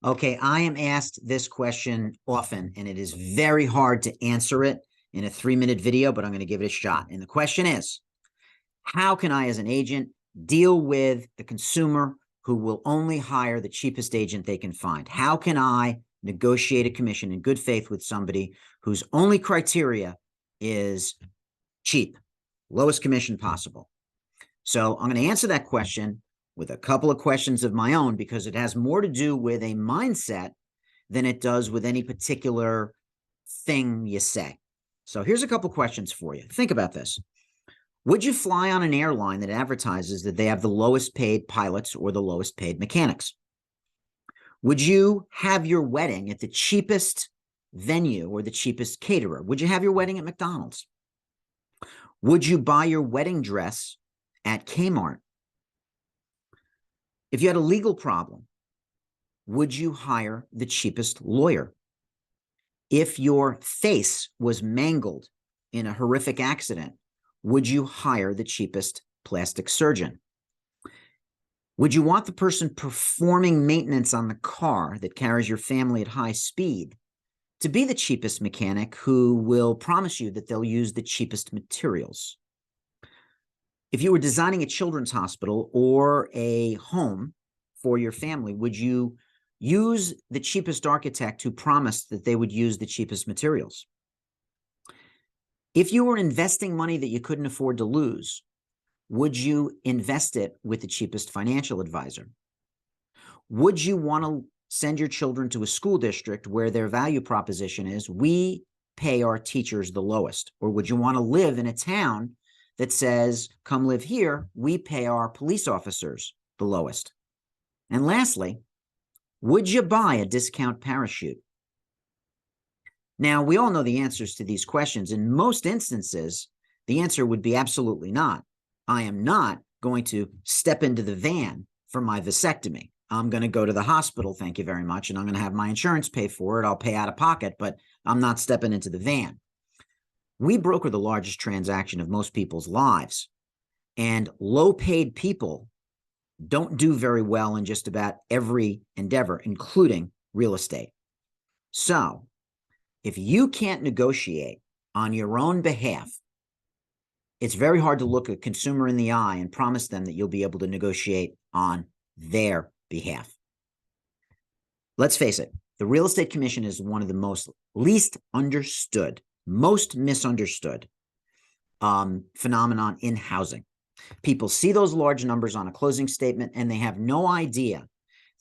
Okay, I am asked this question often, and it is very hard to answer it in a 3-minute video, but I'm going to give it a shot. And the question is, how can I, as an agent, deal with the consumer who will only hire the cheapest agent they can find? How can I negotiate a commission in good faith with somebody whose only criteria is cheap, lowest commission possible? So I'm going to answer that question with a couple of questions of my own, because it has more to do with a mindset than it does with any particular thing you say. So here's a couple questions for you. Think about this. Would you fly on an airline that advertises that they have the lowest paid pilots or the lowest paid mechanics? Would you have your wedding at the cheapest venue or the cheapest caterer? Would you have your wedding at McDonald's? Would you buy your wedding dress at Kmart? If you had a legal problem, would you hire the cheapest lawyer? If your face was mangled in a horrific accident, would you hire the cheapest plastic surgeon? Would you want the person performing maintenance on the car that carries your family at high speed to be the cheapest mechanic who will promise you that they'll use the cheapest materials? If you were designing a children's hospital or a home for your family, would you use the cheapest architect who promised that they would use the cheapest materials? If you were investing money that you couldn't afford to lose, would you invest it with the cheapest financial advisor? Would you want to send your children to a school district where their value proposition is, we pay our teachers the lowest? Or would you want to live in a town that says, come live here, we pay our police officers the lowest? And lastly, would you buy a discount parachute? Now, we all know the answers to these questions. In most instances, the answer would be absolutely not. I am not going to step into the van for my vasectomy. I'm going to go to the hospital, thank you very much, and I'm going to have my insurance pay for it. I'll pay out of pocket, but I'm not stepping into the van. We broker the largest transaction of most people's lives, and low-paid people don't do very well in just about every endeavor, including real estate. So if you can't negotiate on your own behalf, it's very hard to look a consumer in the eye and promise them that you'll be able to negotiate on their behalf. Let's face it, the real estate commission is one of the least understood, most misunderstood phenomenon in housing. People see those large numbers on a closing statement and they have no idea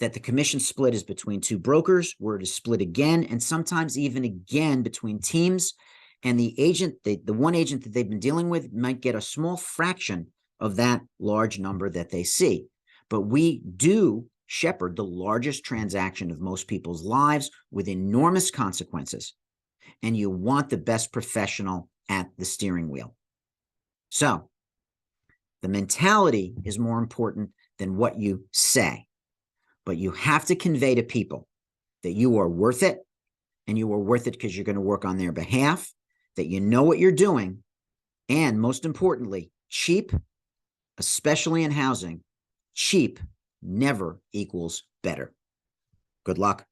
that the commission split is between two brokers, where it is split again, and sometimes even again between teams. And the agent, the one agent that they've been dealing with might get a small fraction of that large number that they see. But we do shepherd the largest transaction of most people's lives with enormous consequences. And you want the best professional at the steering wheel. So the mentality is more important than what you say. But you have to convey to people that you are worth it, and you are worth it because you're going to work on their behalf, that you know what you're doing, and most importantly, cheap, especially in housing, cheap never equals better. Good luck.